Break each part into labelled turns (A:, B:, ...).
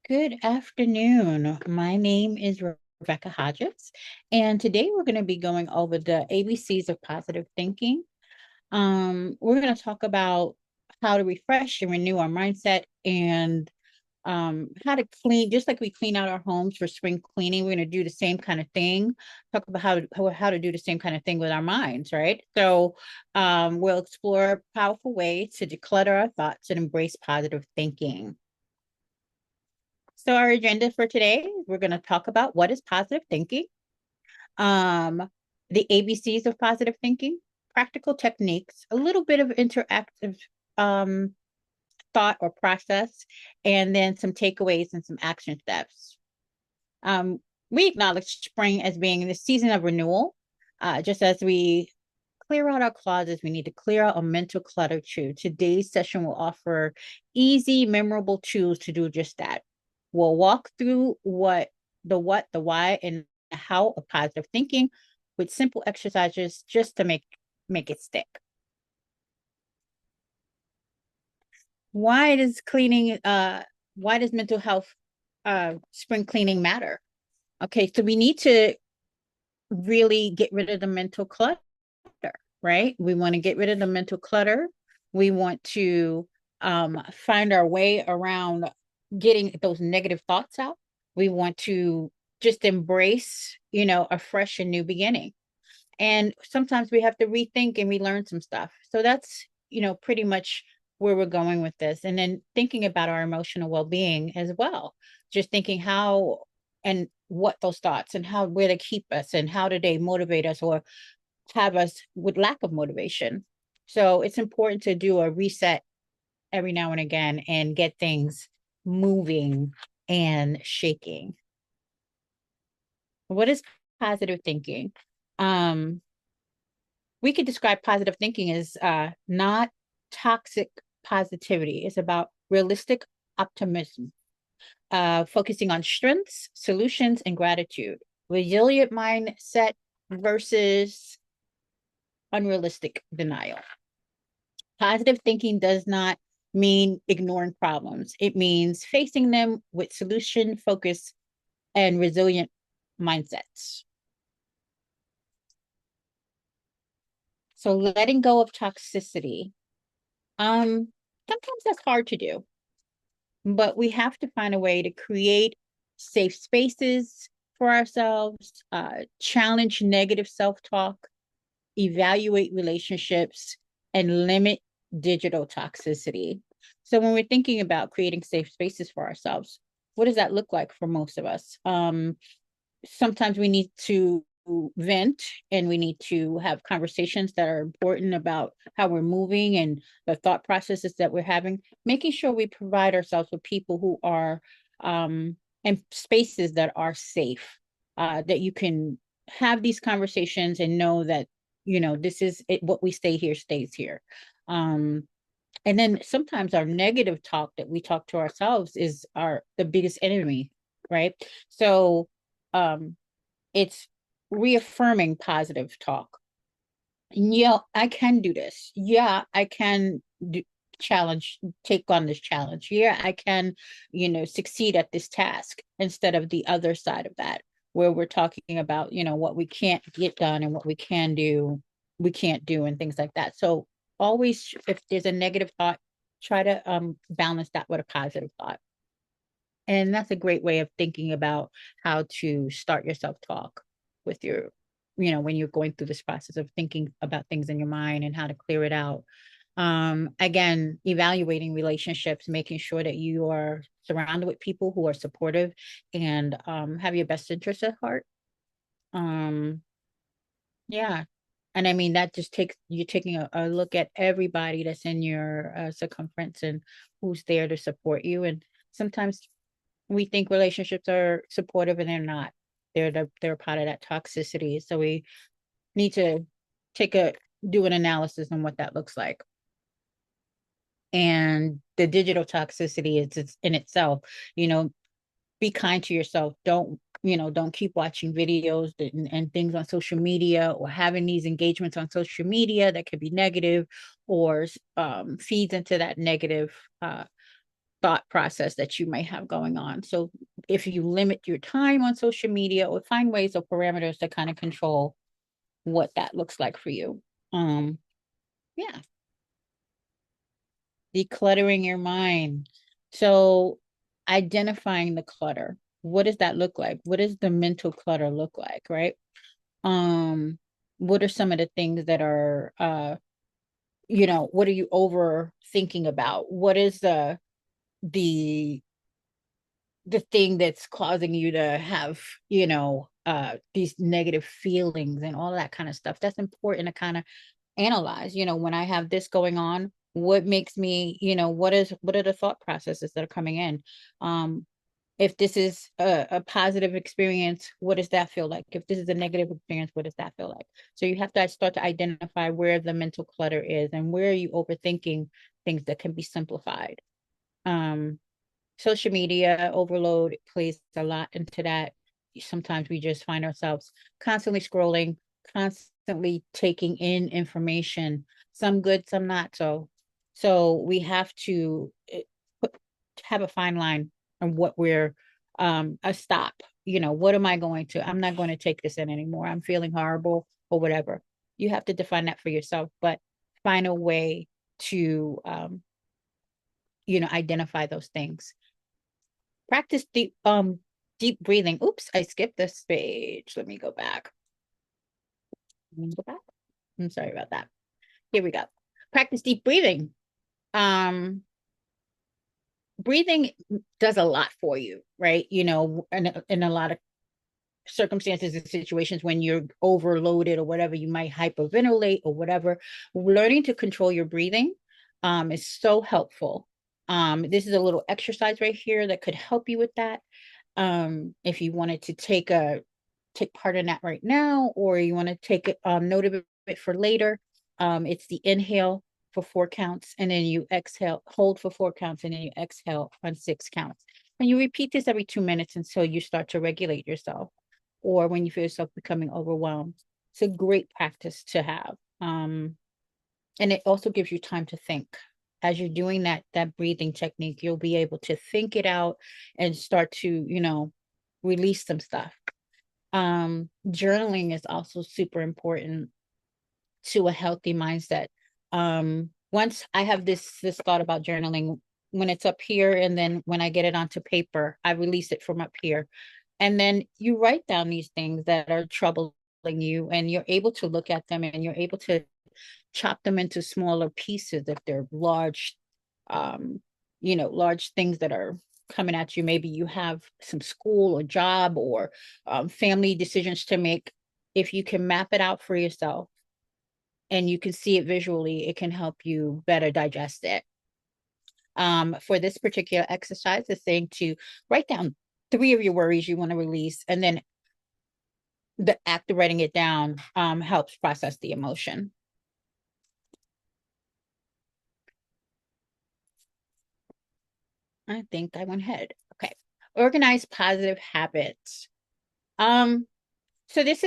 A: Good afternoon. My name is Rebecca Hodges, and today we're going to be going over the ABCs of positive thinking. We're going to talk about how to refresh and renew our mindset and how to clean, just like we clean out our homes for spring cleaning. We're going to do the same kind of thing. Talk about how to do the same kind of thing with our minds, right? So we'll explore powerful ways to declutter our thoughts and embrace positive thinking. So our agenda for today, we're going to talk about what is positive thinking, um, the ABCs of positive thinking, practical techniques, a little bit of interactive um, thought or process, and then some takeaways and some action steps. Um, we acknowledge spring as being the season of renewal. Just as we clear out our closets, we need to clear out a mental clutter too. Today's session will offer easy, memorable tools to do just that. We'll walk through what, the why, and how of positive thinking with simple exercises just to make it stick. Why does cleaning why does mental health spring cleaning matter? Okay, so we need to really get rid of the mental clutter, right? We want to get rid of the mental clutter. We want to find our way around getting those negative thoughts out. We want to just embrace, a fresh and new beginning. And sometimes we have to rethink and relearn some stuff. So that's, pretty much where we're going with this. And then thinking about our emotional well-being as well. Just thinking how and what those thoughts and how where they keep us and how do they motivate us or have us with lack of motivation. So it's important to do a reset every now and again and get things moving and shaking. What is positive thinking? Um, we could describe positive thinking as not toxic positivity. It's about realistic optimism, focusing on strengths, solutions, and gratitude. Resilient mindset versus unrealistic denial. Positive thinking does not mean ignoring problems. It means facing them with solution focus and resilient mindsets. So letting go of toxicity. Sometimes that's hard to do, but we have to find a way to create safe spaces for ourselves, challenge negative self-talk, evaluate relationships, and limit digital toxicity. So when we're thinking about creating safe spaces for ourselves, what does that look like for most of us? Sometimes we need to vent and we need to have conversations that are important about how we're moving and the thought processes that we're having, making sure we provide ourselves with people who are in spaces that are safe, that you can have these conversations and know that, this is it, what we say here stays here. Um, and then sometimes our negative talk that we talk to ourselves is the biggest enemy, right? So um it's reaffirming positive talk. Yeah, I can do this. Yeah, I can do challenge take on this challenge. Yeah, I can, succeed at this task instead of the other side of that where we're talking about, what we can't get done and what we can't do and things like that. So always if there's a negative thought, try to balance that with a positive thought. And that's a great way of thinking about how to start your self-talk with your, when you're going through this process of thinking about things in your mind and how to clear it out. Again, evaluating relationships, making sure that you are surrounded with people who are supportive and have your best interests at heart. Um, yeah. And I mean, that just takes you taking a look at everybody that's in your circumference and who's there to support you. And sometimes we think relationships are supportive and they're not. They're part of that toxicity. So we need to take a do an analysis on what that looks like. And the digital toxicity is it's in itself, you know, be kind to yourself. Don't keep watching videos and things on social media or having these engagements on social media that could be negative or feeds into that negative thought process that you might have going on. So if you limit your time on social media or find ways or parameters to kind of control what that looks like for you. Yeah. Decluttering your mind. So identifying the clutter. What does that look like? What does the mental clutter look like, right? Um, what are some of the things that are what are you overthinking about? What is the the thing that's causing you to have, these negative feelings and all that kind of stuff? That's important to kind of analyze, when I have this going on, what makes me, what are the thought processes that are coming in? If this is a positive experience, what does that feel like? If this is a negative experience, what does that feel like? So you have to start to identify where the mental clutter is and where are you overthinking things that can be simplified. Um, Social media overload plays a lot into that. Sometimes we just find ourselves constantly scrolling, constantly taking in information, some good, some not so. So we have to have a fine line on what we're a stop. What am I going to? I'm not going to take this in anymore. I'm feeling horrible or whatever. You have to define that for yourself, but find a way to identify those things. Practice deep breathing. Oops, I skipped this page. Let me go back. Let me go back. I'm sorry about that. Here we go. Practice deep breathing. Breathing does a lot for you, right? In a lot of circumstances and situations when you're overloaded or whatever, you might hyperventilate or whatever. Learning to control your breathing is so helpful. This is a little exercise right here that could help you with that. If you wanted to take part in that right now, or you want to take it note of it for later. It's the inhale for 4 counts, and then you exhale, hold for 4 counts, and then you exhale on 6 counts. And you repeat this every 2 minutes until you start to regulate yourself, or when you feel yourself becoming overwhelmed. It's a great practice to have. And it also gives you time to think. As you're doing that breathing technique, you'll be able to think it out and start to, release some stuff. Journaling is also super important to a healthy mindset. Once I have this thought about journaling, when it's up here and then when I get it onto paper, I release it from up here. And then you write down these things that are troubling you, and you're able to look at them and you're able to chop them into smaller pieces if they're large, large things that are coming at you. Maybe you have some school or job or family decisions to make. If you can map it out for yourself and you can see it visually, it can help you better digest it. For this particular exercise, the thing to write down 3 of your worries you want to release, and then the act of writing it down helps process the emotion. I think I went ahead. Okay. Organize positive habits. So this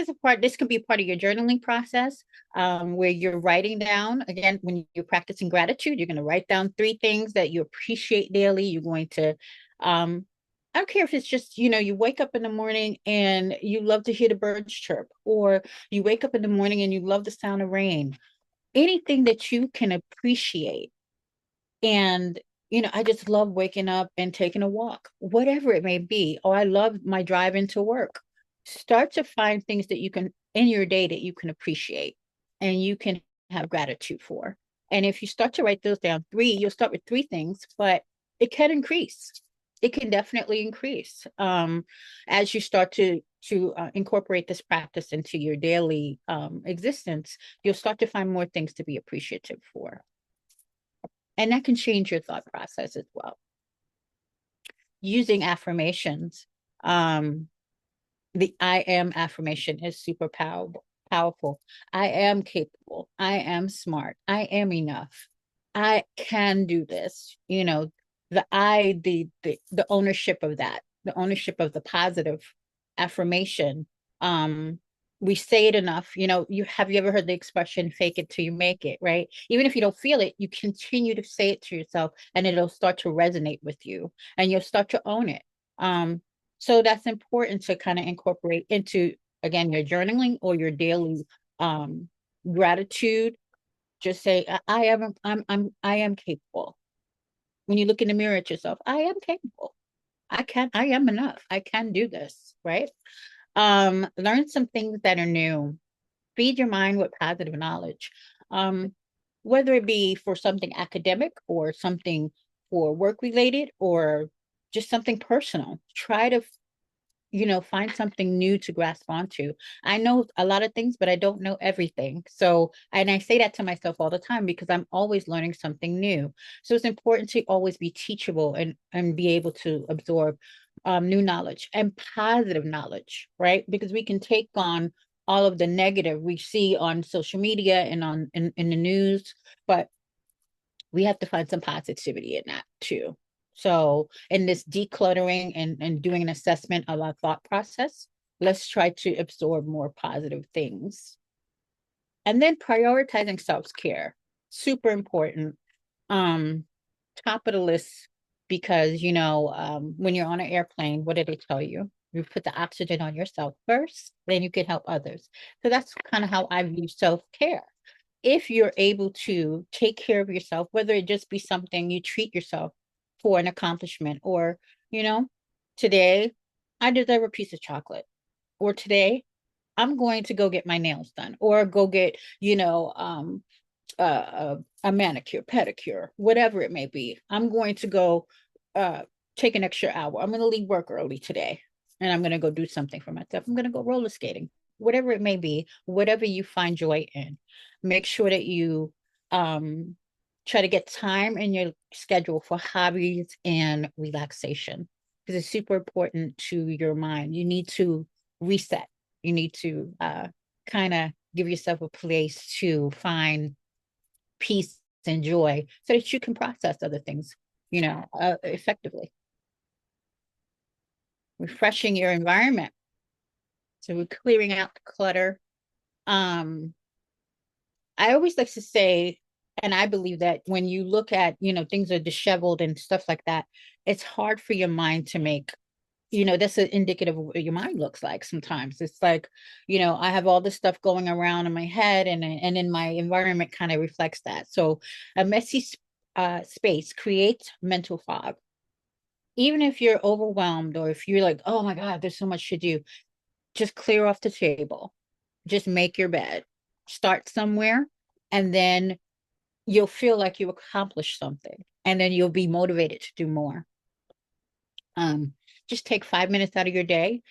A: could be part of your journaling process, where you're writing down, again, when you're practicing gratitude, you're going to write down 3 things that you appreciate daily. You're going to, I don't care if it's just, you wake up in the morning and you love to hear the birds chirp, or you wake up in the morning and you love the sound of rain. Anything that you can appreciate. And, I just love waking up and taking a walk, whatever it may be. Oh, I love my drive into work. Start to find things that you can in your day that you can appreciate and you can have gratitude for. And if you start to write those down, 3, you'll start with 3 things, but it can increase. It can definitely increase as you start to incorporate this practice into your daily existence. You'll start to find more things to be appreciative for. And that can change your thought process as well. Using affirmations. The I am affirmation is super powerful. I am capable. I am smart. I am enough. I can do this. The ownership of that, the ownership of the positive affirmation we say it enough. You ever heard the expression fake it till you make it, right? Even if you don't feel it, you continue to say it to yourself and it'll start to resonate with you and you'll start to own it. So that's important to kind of incorporate into, again, your journaling or your daily gratitude. Just say, I am capable. When you look in the mirror at yourself, I am capable. I am enough. I can do this, right? Learn some things that are new. Feed your mind with positive knowledge. Um, whether it be for something academic or something for work related or just something personal. Try to, find something new to grasp onto. I know a lot of things, but I don't know everything. So, and I say that to myself all the time because I'm always learning something new. So it's important to always be teachable and be able to absorb new knowledge and positive knowledge, right? Because we can take on all of the negative we see on social media and in the news, but we have to find some positivity in that too. So in this decluttering and doing an assessment of our thought process, let's try to absorb more positive things. And then prioritizing self-care, super important. Um, top of the list because when you're on an airplane, what do they tell you? You put the oxygen on yourself first, then you can help others. So that's kind of how I view self-care. If you're able to take care of yourself, whether it just be something you treat yourself for an accomplishment, or, you know, today I deserve a piece of chocolate, or today I'm going to go get my nails done, or go get, a manicure, pedicure, whatever it may be. I'm going to go take an extra hour. I'm going to leave work early today and I'm going to go do something for myself. I'm going to go roller skating, whatever it may be, whatever you find joy in. Make sure that you try to get time in your schedule for hobbies and relaxation because it's super important to your mind. You need to reset. You need to kind of give yourself a place to find peace and joy so that you can process other things, effectively. Refreshing your environment. So we're clearing out the clutter. Um, I always like to say, and I believe that when you look at, things are disheveled and stuff like that, it's hard for your mind to make, that's indicative of what your mind looks like sometimes. It's like, I have all this stuff going around in my head and in my environment kind of reflects that. So a messy space creates mental fog. Even if you're overwhelmed or if you're like, oh my God, there's so much to do, just clear off the table. Just make your bed. Start somewhere and then you'll feel like you accomplished something and then you'll be motivated to do more. Um, just take 5 minutes out of your day.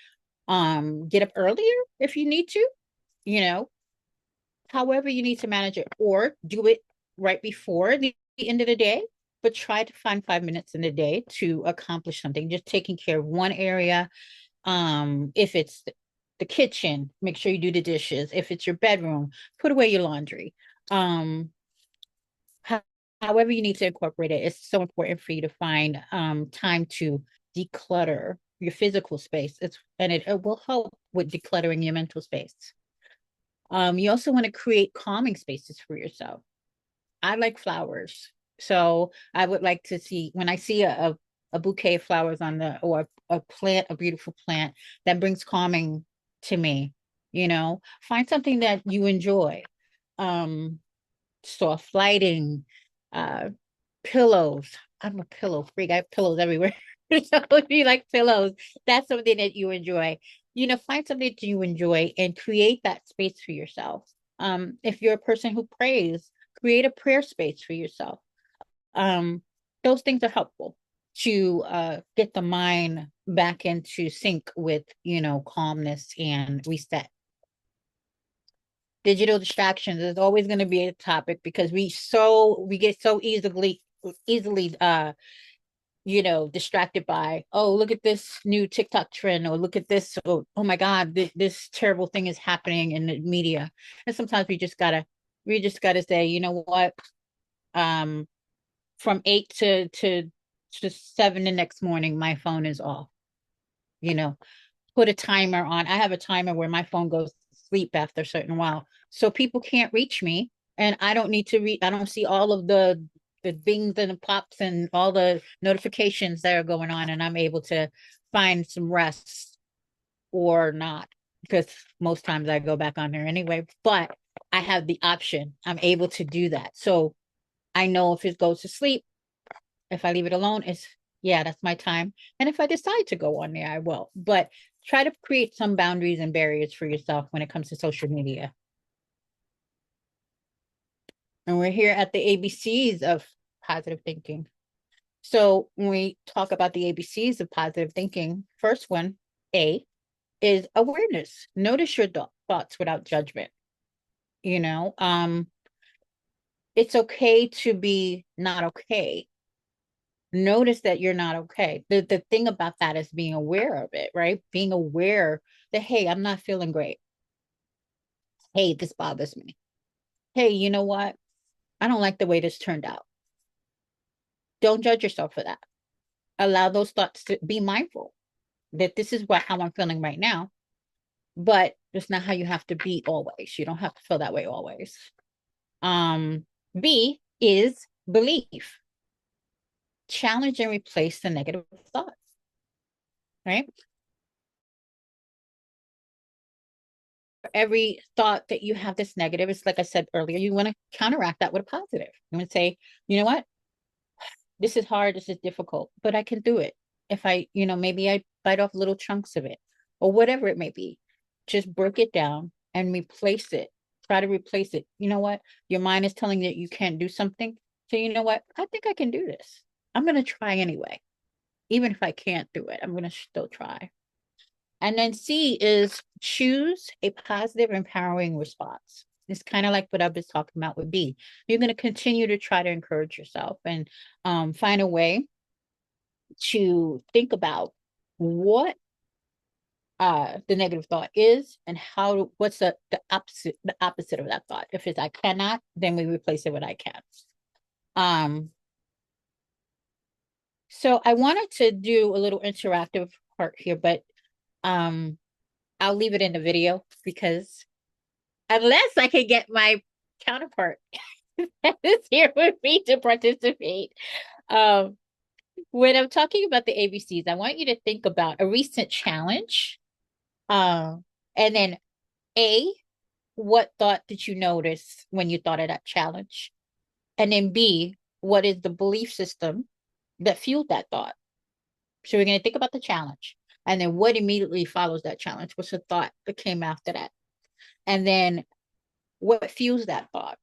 A: Get up earlier if you need to, you know, however you need to manage it, or do it right before the end of the day, but try to find 5 minutes in the day to accomplish something, just taking care of one area. If it's the kitchen, make sure you do the dishes. If it's your bedroom, put away your laundry. Um, how, however you need to incorporate it, it's so important for you to find time to declutter your physical space. It will help with decluttering your mental space. You also want to create calming spaces for yourself. I like flowers. So I would like to see when I see a bouquet of flowers or a plant, a beautiful plant that brings calming to me, find something that you enjoy. Um, Soft lighting, uh, pillows. I'm a pillow freak. I have pillows everywhere. So if you like pillows, that's something that you enjoy. Find something that you enjoy and create that space for yourself. If you're a person who prays, create a prayer space for yourself. Um, those things are helpful to get the mind back into sync with, calmness and reset. Digital distractions is always going to be a topic because we get so easily distracted by, oh, look at this new TikTok trend, or look at this, oh my God, this terrible thing is happening in the media. And sometimes we just gotta say, you know what? Um, from 8 to 7 the next morning, my phone is off. You know, put a timer on. I have a timer where my phone goes sleep after a certain while. So people can't reach me, and I don't need to read. I don't see all of the bings and the pops and all the notifications that are going on, and I'm able to find some rest or not, because most times I go back on there anyway. But I have the option. I'm able to do that. So I know if it goes to sleep, if I leave it alone, it's, yeah, that's my time. And if I decide to go on there, I will. But try to create some boundaries and barriers for yourself when it comes to social media. And we're here at the ABCs of positive thinking. So when we talk about the ABCs of positive thinking, first one, A, is awareness. Notice your thoughts without judgment. You know, it's okay to be not okay. Notice that you're not okay. The thing about that is being aware of it, right? Being aware that, hey, I'm not feeling great. Hey, this bothers me. Hey, you know what? I don't like the way this turned out. Don't judge yourself for that. Allow those thoughts to be mindful that this is how I'm feeling right now, but it's not how you have to be always. You don't have to feel that way always. Um, B is belief. Challenge and replace the negative thoughts, right? Every thought that you have that's negative, it's like I said earlier, you want to counteract that with a positive. You want to say, you know what? This is hard, this is difficult, but I can do it. If I, maybe I bite off little chunks of it or whatever it may be. Just break it down and replace it. Try to replace it. You know what? Your mind is telling you that you can't do something. So you know what? I think I can do this. I'm going to try anyway. Even if I can't do it, I'm going to still try. And then C is choose a positive, empowering response. It's kind of like what I was talking about with B. You're going to continue to try to encourage yourself and find a way to think about what the negative thought is and what's the opposite of that thought. If it's I cannot, then we replace it with I can. Um, so I wanted to do a little interactive part here, but um, I'll leave it in the video because unless I can get my counterpart that is here with me to participate. Um, when I'm talking about the ABCs, I want you to think about a recent challenge. And then A, what thought did you notice when you thought of that challenge? And then B, what is the belief system that fueled that thought? So we're going to think about the challenge. And then what immediately follows that challenge? What's the thought that came after that? And then what fuels that thought?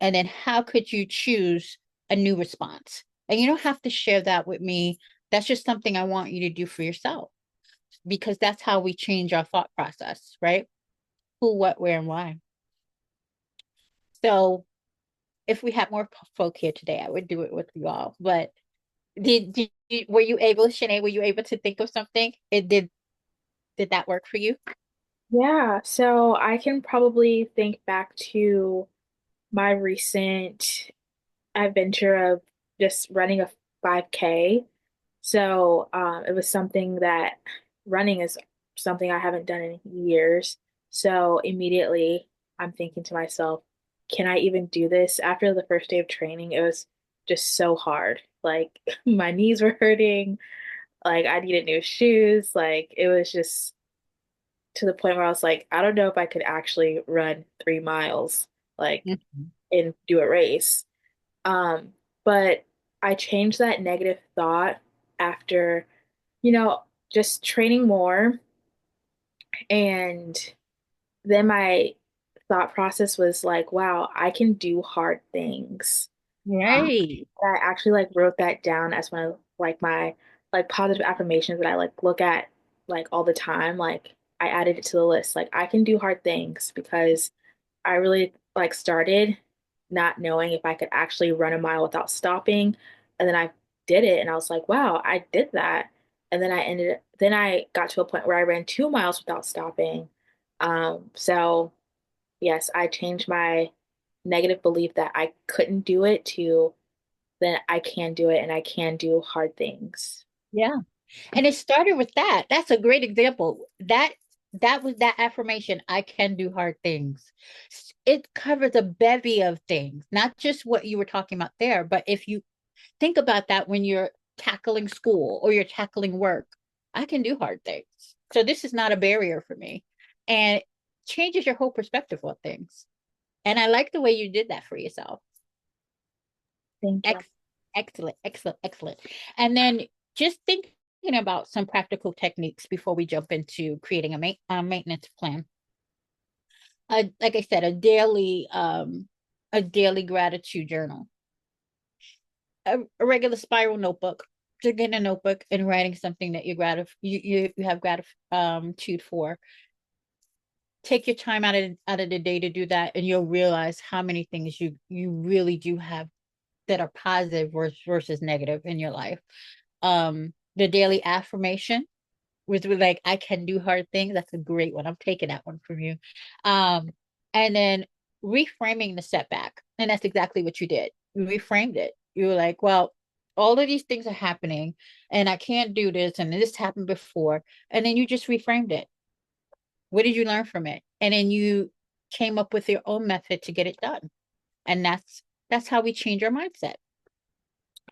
A: And then how could you choose a new response? And you don't have to share that with me. That's just something I want you to do for yourself because that's how we change our thought process, right? Who, what, where, and why. So if we had more folk here today, I would do it with you all. But were you able, Shanae, were you able to think of something? Did that work for you?
B: Yeah, so I can probably think back to my recent adventure of just running a 5K. So it was something that running is something I haven't done in years. So immediately I'm thinking to myself, can I even do this? After the first day of training, it was just so hard. Like my knees were hurting, like I needed new shoes, like it was just to the point where I was like, I don't know if I could actually run 3 miles, like,
A: Mhm.
B: and do a race. But I changed that negative thought after, you know, just training more. And then my thought process was like, wow, I can do hard things. Um,
A: Right.
B: I actually like wrote that down as one of like my like positive affirmations that I like look at like all the time. Like I added it to the list. Like I can do hard things because I really like started not knowing if I could actually run a mile without stopping. And then I did it and I was like, wow, I did that. And then I got to a point where I ran 2 miles without stopping. So yes, I changed my negative belief that I couldn't do it to then I can do it and I can do hard things.
A: Yeah. And it started with that. That's a great example. That That was that affirmation. I can do hard things. It covers a bevy of things, not just what you were talking about there, but if you think about that when you're tackling school or you're tackling work, I can do hard things. So this is not a barrier for me. And it changes your whole perspective on things. And I like the way you did that for yourself.
B: Thank you.
A: Ex- Excellent, excellent, excellent. And then just thinking about some practical techniques before we jump into creating a maintenance plan. Like I said, a daily gratitude journal, a regular spiral notebook. To get a notebook and writing something that you have gratitude for. Take your time out of the day to do that, and you'll realize how many things you really do have that are positive versus negative in your life. The daily affirmation with like I can do hard things. That's a great one. I'm taking that one from you. Um, and then reframing the setback. And that's exactly what you did. You reframed it. You were like, well, all of these things are happening and I can't do this and this happened before. And then you just reframed it. What did you learn from it? And then you came up with your own method to get it done. And that's how we change our mindset.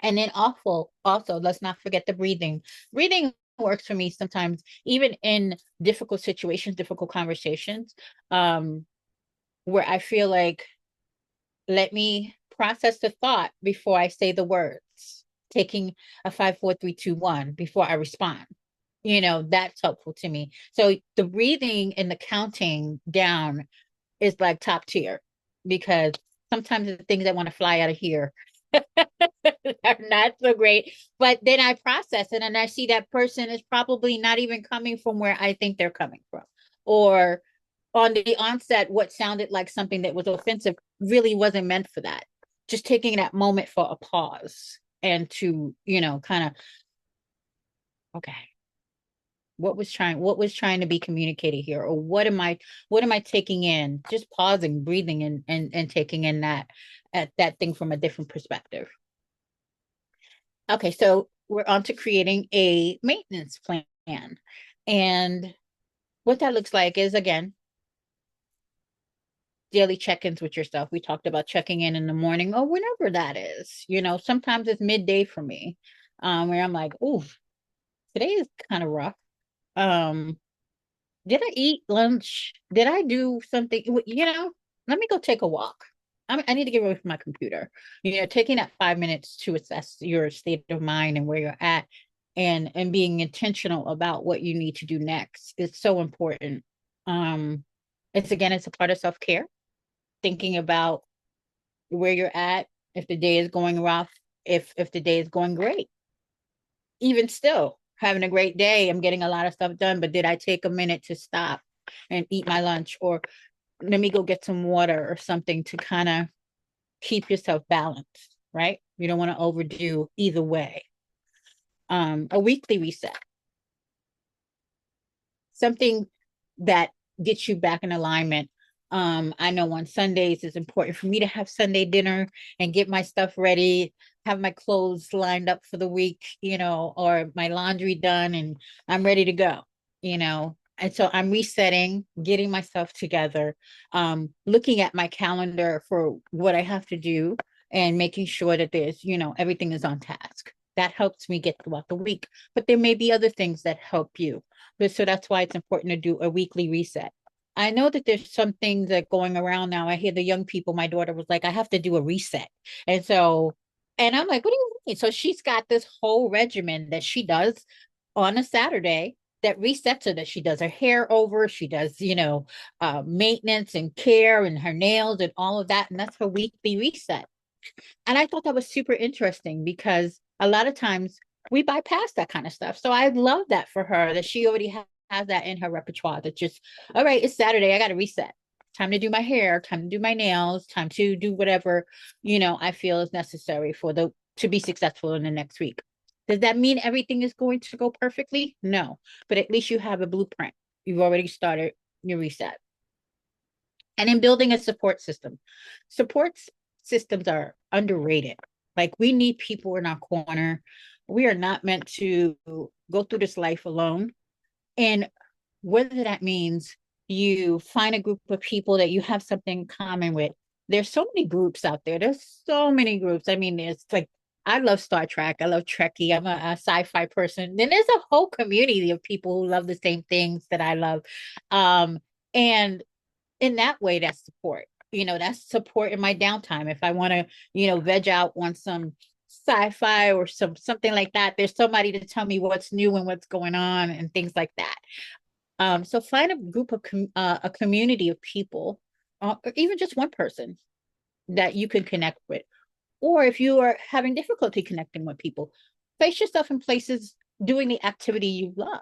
A: And then also, let's not forget the breathing. Breathing works for me sometimes, even in difficult situations, difficult conversations, um, where I feel like, let me process the thought before I say the words, taking a 5, 4, 3, 2, 1 before I respond. That's helpful to me. So the breathing and the counting down is like top tier because sometimes the things that want to fly out of here are not so great. But then I process it and I see that person is probably not even coming from where I think they're coming from. Or on the onset, what sounded like something that was offensive really wasn't meant for that. Just taking that moment for a pause and to, kind of, okay, what was trying to be communicated here? Or what am I taking in? Just pausing, breathing and taking in that thing from a different perspective. Okay, so we're on to creating a maintenance plan. And what that looks like is, again, daily check-ins with yourself. We talked about checking in the morning or whenever that is. Sometimes it's midday for me, where I'm like, "Ooh, today is kind of rough. Um, did I eat lunch? Did I do something? Let me go take a walk. I need to get away from my computer. Taking that 5 minutes to assess your state of mind and where you're at, and being intentional about what you need to do next is so important. Um, it's a part of self care. Thinking about where you're at, if the day is going rough, if the day is going great. Even still, having a great day, I'm getting a lot of stuff done, but did I take a minute to stop and eat my lunch, or let me go get some water or something to kind of keep yourself balanced, right? You don't want to overdo either way. A weekly reset, something that gets you back in alignment. I know on Sundays it's important for me to have Sunday dinner and get my stuff ready, have my clothes lined up for the week, or my laundry done, and I'm ready to go, And so I'm resetting, getting myself together, looking at my calendar for what I have to do and making sure that there's, everything is on task. That helps me get throughout the week. But there may be other things that help you. But so that's why it's important to do a weekly reset. I know that there's some things that going around now. I hear the young people, my daughter was like, I have to do a reset. And I'm like, what do you mean? So she's got this whole regimen that she does on a Saturday that resets her, that she does her hair over, she does, maintenance and care and her nails and all of that. And that's her weekly reset. And I thought that was super interesting because a lot of times we bypass that kind of stuff. So I love that for her that she already has that in her repertoire that just, all right, it's Saturday. I got to reset. Time to do my hair, time to do my nails, time to do whatever, I feel is necessary to be successful in the next week. Does that mean everything is going to go perfectly? No, but at least you have a blueprint. You've already started your reset. And in building a support system. Support systems are underrated. Like we need people in our corner. We are not meant to go through this life alone. And whether that means you find a group of people that you have something in common with. There's so many groups out there. There's so many groups. I mean, there's like, I love Star Trek. I love Trekkie. I'm a sci-fi person. Then there's a whole community of people who love the same things that I love. Um, and in that way, that's support. That's support in my downtime. If I want to, veg out on some sci-fi or something like that, there's somebody to tell me what's new and what's going on and things like that. So find a group of a community of people, or even just one person that you can connect with. Or if you are having difficulty connecting with people, place yourself in places doing the activity you love,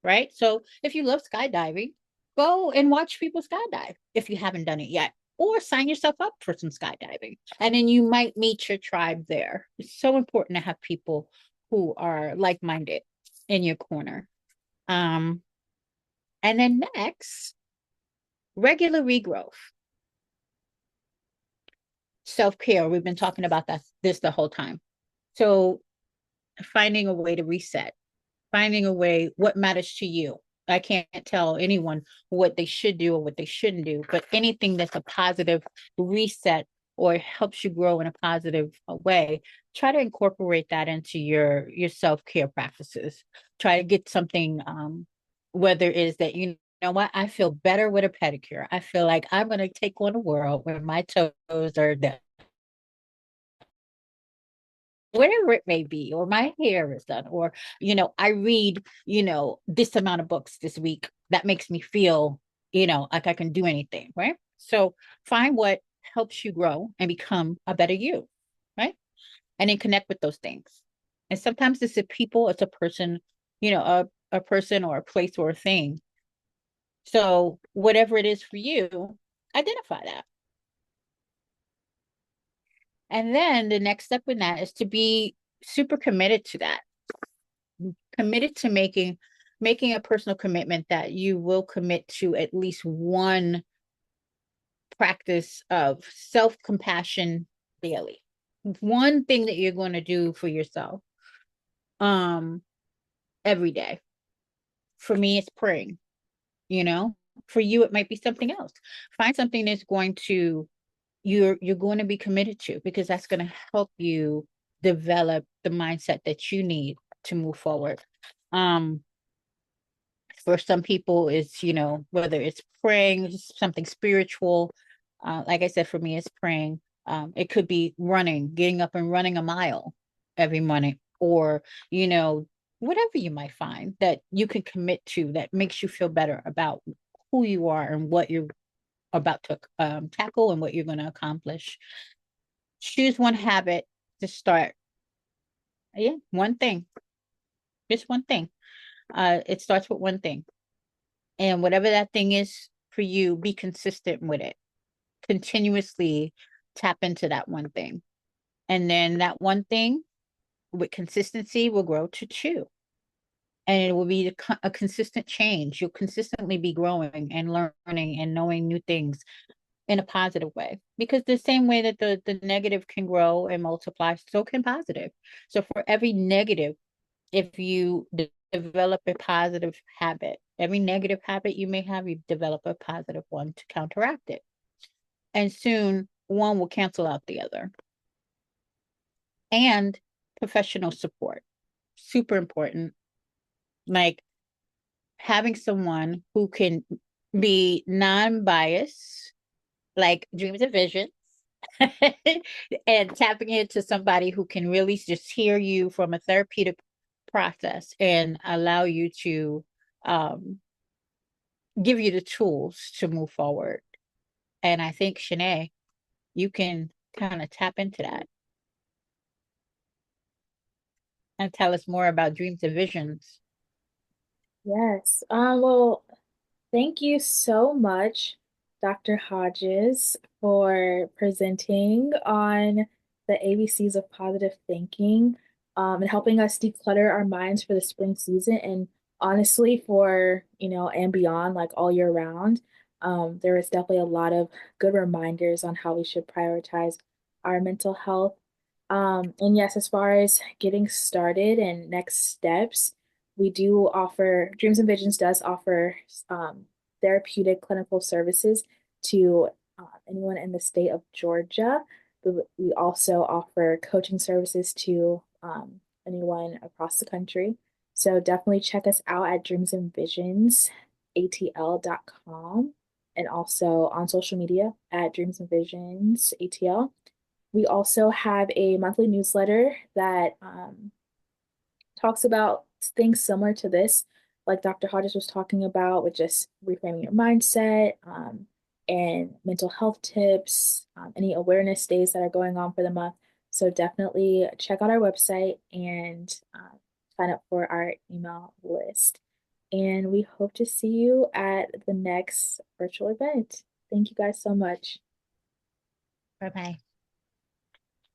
A: right? So if you love skydiving, go and watch people skydive if you haven't done it yet, or sign yourself up for some skydiving. And then you might meet your tribe there. It's so important to have people who are like-minded in your corner. Um, and then next, regular regrowth, self-care. We've been talking about this the whole time. So finding a way to reset, finding a way what matters to you. I can't tell anyone what they should do or what they shouldn't do, but anything that's a positive reset or helps you grow in a positive way, try to incorporate that into your self-care practices. Try to get something, whether it is that know what, I feel better with a pedicure. I feel like I'm going to take on a world where my toes are done, whatever it may be, or my hair is done, or, I read, this amount of books this week that makes me feel, like I can do anything, right? So find what helps you grow and become a better you, right? And then connect with those things. And sometimes it's a people, it's a person, a person or a place or a thing. So whatever it is for you, identify that. And then the next step in that is to be super committed to that, committed to making a personal commitment that you will commit to at least one practice of self-compassion daily. One thing that you're going to do for yourself um every day. For me, it's praying, you know. For you, it might be something else. Find something that's going to you're going to be committed to, because that's going to help you develop the mindset that you need to move forward. Um, for some people, it's, whether it's praying, something spiritual. Like I said, for me, it's praying. It could be running, getting up and running a mile every morning, or, whatever you might find that you can commit to that makes you feel better about who you are and what you're about to tackle and what you're going to accomplish. Choose one habit to start. Yeah, one thing, just one thing. It starts with one thing. And whatever that thing is for you, be consistent with it. Continuously tap into that one thing. And then that one thing with consistency will grow to two. And it will be a consistent change. You'll consistently be growing and learning and knowing new things in a positive way, because the same way that the negative can grow and multiply, so can positive. So for every negative, if you develop a positive habit, every negative habit you may have, you develop a positive one to counteract it, and soon one will cancel out the other. And professional support, super important, like having someone who can be non-biased, like Dreams and Visions, and tapping into somebody who can really just hear you from a therapeutic process and allow you to um, give you the tools to move forward. And I think, Shanae, you can kind of tap into that and tell us more about Dreams and Visions.
B: Yes. Well, thank you so much, Dr. Hodges, for presenting on the ABCs of positive thinking, and helping us declutter our minds for the spring season, and honestly for, and beyond, like all year round. There is definitely a lot of good reminders on how we should prioritize our mental health. And yes, as far as getting started and next steps, We do offer, Dreams and Visions does offer therapeutic clinical services to anyone in the state of Georgia. But we also offer coaching services to anyone across the country. So definitely check us out at dreamsandvisionsatl.com and also on social media at Dreams and Visions ATL. We also have a monthly newsletter that talks about things similar to this, like Dr. Hodges was talking about, with just reframing your mindset and mental health tips, any awareness days that are going on for the month. So definitely check out our website and sign up for our email list. And we hope to see you at the next virtual event. Thank you guys so much.
A: Bye bye.